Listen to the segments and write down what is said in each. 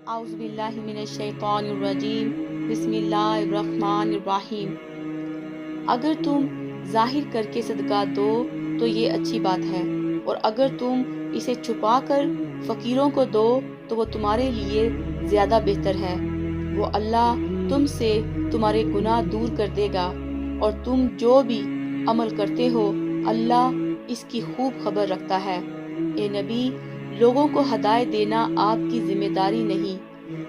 اعوذ باللہ من الشیطان الرجیم بسم اللہ الرحمن الرحیم۔ اگر تم ظاہر کر کے صدقات دو تو یہ اچھی بات ہے، اور اگر تم اسے چھپا کر فقیروں کو دو تو وہ تمہارے لیے زیادہ بہتر ہے۔ وہ اللہ تم سے تمہارے گناہ دور کر دے گا، اور تم جو بھی عمل کرتے ہو اللہ اس کی خوب خبر رکھتا ہے۔ اے نبی، لوگوں کو ہدایت دینا آپ کی ذمہ داری نہیں،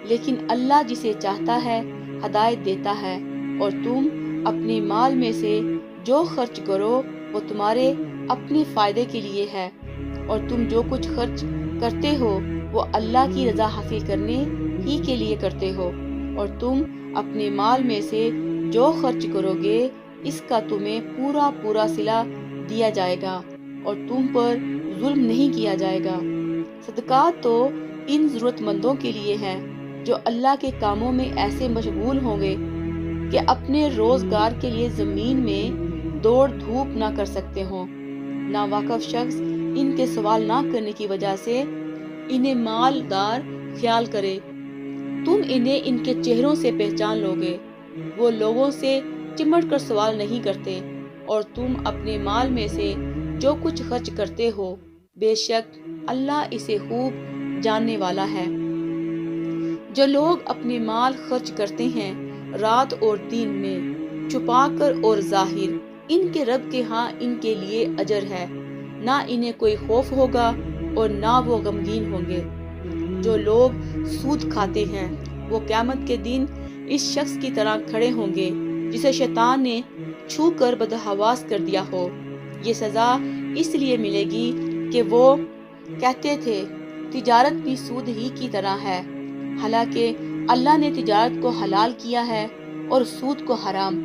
لیکن اللہ جسے چاہتا ہے ہدایت دیتا ہے، اور تم اپنے مال میں سے جو خرچ کرو وہ تمہارے اپنے فائدے کے لیے ہے، اور تم جو کچھ خرچ کرتے ہو وہ اللہ کی رضا حاصل کرنے ہی کے لیے کرتے ہو، اور تم اپنے مال میں سے جو خرچ کرو گے اس کا تمہیں پورا پورا صلہ دیا جائے گا، اور تم پر ظلم نہیں کیا جائے گا۔ صدقات تو ان ضرورت مندوں کے لیے ہیں جو اللہ کے کاموں میں ایسے مشغول ہوں گے کہ اپنے روزگار کے لیے زمین میں دوڑ دھوپ نہ کر سکتے ہوں۔ ناواقف شخص ان کے سوال نہ کرنے کی وجہ سے انہیں مالدار خیال کرے، تم انہیں ان کے چہروں سے پہچان لوگے۔ وہ لوگوں سے چمٹ کر سوال نہیں کرتے، اور تم اپنے مال میں سے جو کچھ خرچ کرتے ہو بے شک اللہ اسے خوب جاننے والا ہے۔ جو لوگ اپنے مال خرچ کرتے ہیں رات اور دن میں، چھپا کر اور ظاہر، ان کے رب کے ہاں ان کے لیے اجر ہے، نہ انہیں کوئی خوف ہوگا اور نہ وہ غمگین ہوں گے۔ جو لوگ سود کھاتے ہیں وہ قیامت کے دن اس شخص کی طرح کھڑے ہوں گے جسے شیطان نے چھو کر بدحواس کر دیا ہو۔ یہ سزا اس لیے ملے گی کہ وہ کہتے تھے تجارت بھی سود ہی کی طرح ہے، حالانکہ اللہ نے تجارت کو حلال کیا ہے اور سود کو حرام۔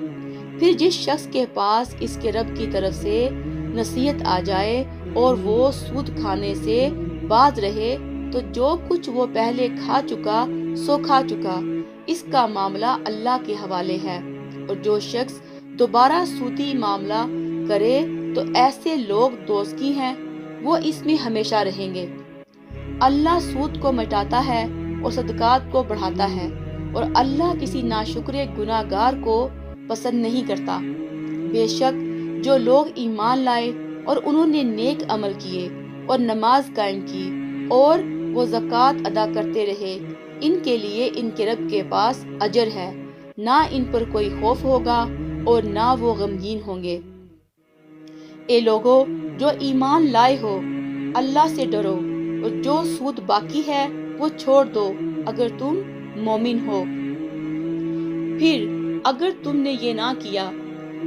پھر جس شخص کے پاس اس کے رب کی طرف سے نصیحت آ جائے اور وہ سود کھانے سے باز رہے تو جو کچھ وہ پہلے کھا چکا سو کھا چکا، اس کا معاملہ اللہ کے حوالے ہے، اور جو شخص دوبارہ سودی معاملہ کرے تو ایسے لوگ دوزخی ہیں، وہ اس میں ہمیشہ رہیں گے۔ اللہ سود کو مٹاتا ہے اور صدقات کو بڑھاتا ہے، اور اللہ کسی ناشکر گناہ گار کو پسند نہیں کرتا۔ بے شک جو لوگ ایمان لائے اور انہوں نے نیک عمل کیے اور نماز قائم کی اور وہ زکوٰۃ ادا کرتے رہے، ان کے لیے ان کے رب کے پاس اجر ہے، نہ ان پر کوئی خوف ہوگا اور نہ وہ غمگین ہوں گے۔ اے لوگو جو ایمان لائے ہو، اللہ سے ڈرو، اور جو سود باقی ہے وہ چھوڑ دو اگر تم مومن ہو۔ پھر اگر تم نے یہ نہ کیا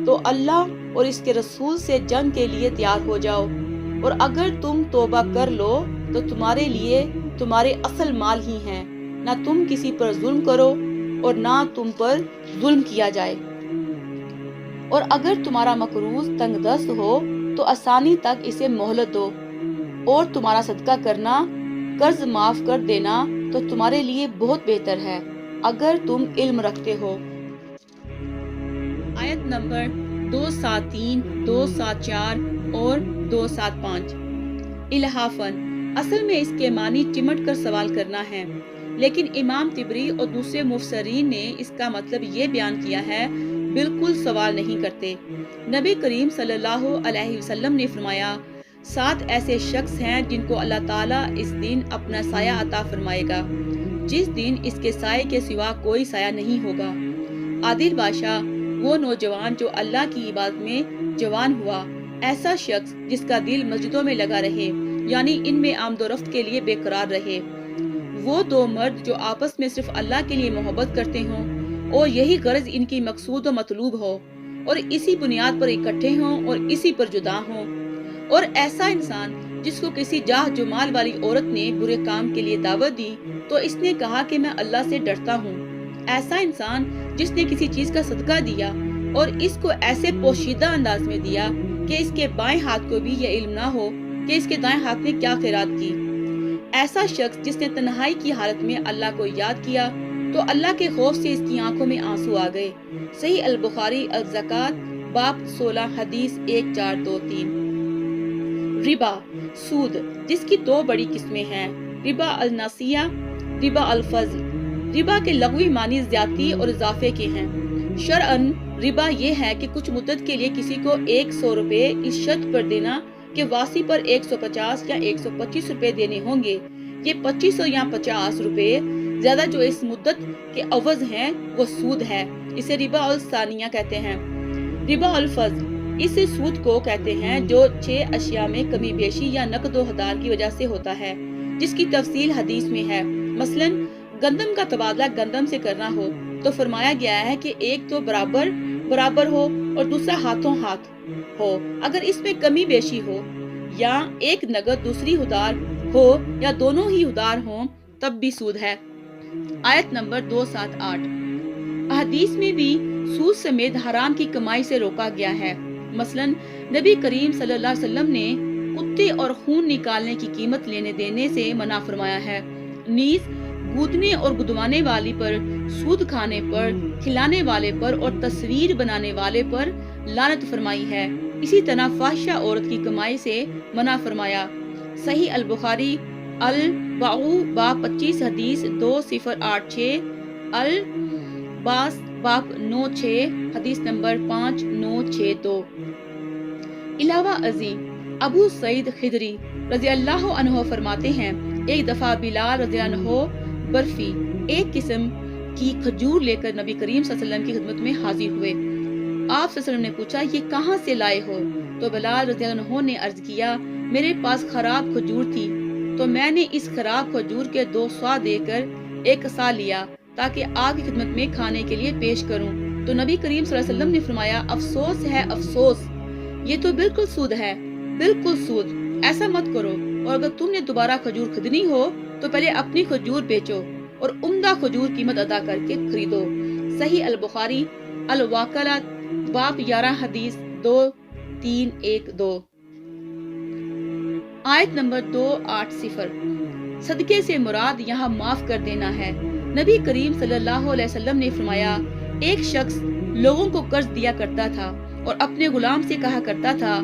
تو اللہ اور اس کے رسول سے جنگ کے لیے تیار ہو جاؤ، اور اگر تم توبہ کر لو تو تمہارے لیے تمہارے اصل مال ہی ہیں، نہ تم کسی پر ظلم کرو اور نہ تم پر ظلم کیا جائے۔ اور اگر تمہارا مقروض تنگ دست ہو تو آسانی تک اسے مہلت دو، اور تمہارا صدقہ کرنا، قرض معاف کر دینا تو تمہارے لیے بہت بہتر ہے اگر تم علم رکھتے ہو۔ آیت نمبر 273، 274 اور 275۔ الحافاً اصل میں اس کے معنی چمٹ کر سوال کرنا ہے، لیکن امام طبری اور دوسرے مفسرین نے اس کا مطلب یہ بیان کیا ہے بالکل سوال نہیں کرتے۔ نبی کریم صلی اللہ علیہ وسلم نے فرمایا 7 ایسے شخص ہیں جن کو اللہ تعالیٰ اس دن اپنا سایہ عطا فرمائے گا، جس دن اس کے سائے کے سوا کوئی سایہ نہیں ہوگا۔ عادل بادشاہ، وہ نوجوان جو اللہ کی عبادت میں جوان ہوا، ایسا شخص جس کا دل مسجدوں میں لگا رہے، یعنی ان میں آمد و رفت کے لیے بے قرار رہے، وہ 2 مرد جو آپس میں صرف اللہ کے لیے محبت کرتے ہوں اور یہی غرض ان کی مقصود و مطلوب ہو، اور اسی بنیاد پر اکٹھے ہوں اور اسی پر جدا ہوں، اور ایسا انسان جس کو کسی جاہ جمال والی عورت نے برے کام کے لیے دعوت دی تو اس نے کہا کہ میں اللہ سے ڈرتا ہوں، ایسا انسان جس نے کسی چیز کا صدقہ دیا اور اس کو ایسے پوشیدہ انداز میں دیا کہ اس کے بائیں ہاتھ کو بھی یہ علم نہ ہو کہ اس کے دائیں ہاتھ نے کیا خیرات کی، ایسا شخص جس نے تنہائی کی حالت میں اللہ کو یاد کیا تو اللہ کے خوف سے اس کی آنکھوں میں آنسو آ گئے۔ صحیح البخاری الزکوٰۃ باب 16 حدیث 1423۔ ربا، سود، جس کی 2 بڑی قسمیں ہیں، ربا النسیہ ربا الفضل، ربا کے لغوی معنی زیادتی اور اضافے کے ہیں۔ شرعاً ربا یہ ہے کہ کچھ مدت کے لیے کسی کو 100 روپے اس شرط پر دینا کہ واسی پر 150 یا 125 روپے دینے ہوں گے۔ یہ 2500 یا 50 روپے زیادہ جو اس مدت کے عوض ہیں وہ سود ہے۔ اسے ربا الثانیہ کہتے ہیں۔ ربا الفضل، اس سود کو کہتے ہیں جو 6 اشیاء میں کمی بیشی یا نقد و ادھار کی وجہ سے ہوتا ہے، جس کی تفصیل حدیث میں ہے۔ مثلاً گندم کا تبادلہ گندم سے کرنا ہو تو فرمایا گیا ہے کہ ایک تو برابر ہو اور دوسرا ہاتھوں ہاتھ ہو۔ اگر اس میں کمی بیشی ہو یا ایک نقد دوسری ادھار ہو یا دونوں ہی ادھار ہوں تب بھی سود ہے۔ آیت نمبر 278۔ احادیث میں بھی سود سمیت حرام کی کمائی سے روکا گیا ہے۔ مثلاً نبی کریم صلی اللہ علیہ وسلم نے کتے اور خون نکالنے کی قیمت لینے دینے سے منع فرمایا ہے۔ نیز گودنے اور گدوانے والی پر، سود کھانے پر، کھلانے والے پر اور تصویر بنانے والے پر لعنت فرمائی ہے۔ اسی طرح فاحشہ عورت کی کمائی سے منع فرمایا۔ صحیح البخاری الباء باب 25 حدیث 2086، الباس باب 96 حدیث نمبر 5962۔ علاوہ ازیں ابو سعید خدری رضی اللہ عنہ فرماتے ہیں، ایک دفعہ بلال رضی اللہ عنہ برفی ایک قسم کی کھجور لے کر نبی کریم صلی اللہ علیہ وسلم کی خدمت میں حاضر ہوئے۔ آپ صلی اللہ علیہ وسلم نے پوچھا یہ کہاں سے لائے ہو؟ تو بلال رضی اللہ عنہ نے عرض کیا میرے پاس خراب کھجور تھی تو میں نے اس خراب کھجور کے 2 صاع دے کر ایک صاع لیا تاکہ آپ کی خدمت میں کھانے کے لیے پیش کروں۔ تو نبی کریم صلی اللہ علیہ وسلم نے فرمایا افسوس ہے افسوس، یہ تو بالکل سود ہے، بالکل سود، ایسا مت کرو، اور اگر تم نے دوبارہ کھجور خریدنی ہو تو پہلے اپنی کھجور بیچو اور عمدہ کھجور قیمت ادا کر کے خریدو۔ صحیح البخاری الواکلات باب 11 حدیث 2312۔ آیت نمبر 280۔ صدقے سے مراد یہاں معاف کر دینا ہے۔ نبی کریم صلی اللہ علیہ وسلم نے فرمایا ایک شخص لوگوں کو قرض دیا کرتا تھا اور اپنے غلام سے کہا کرتا تھا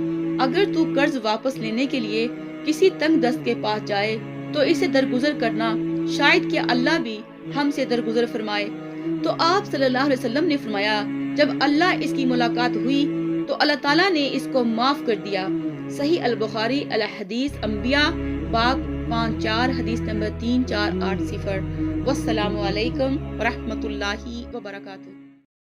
اگر تو قرض واپس لینے کے لیے کسی تنگ دست کے پاس جائے تو اسے درگزر کرنا، شاید کہ اللہ بھی ہم سے درگزر فرمائے۔ تو آپ صلی اللہ علیہ وسلم نے فرمایا جب اللہ اس کی ملاقات ہوئی تو اللہ تعالیٰ نے اس کو معاف کر دیا۔ صحیح البخاری الحدیث انبیاء باب 54 حدیث نمبر 3480۔ والسلام علیکم ورحمۃ اللہ وبرکاتہ۔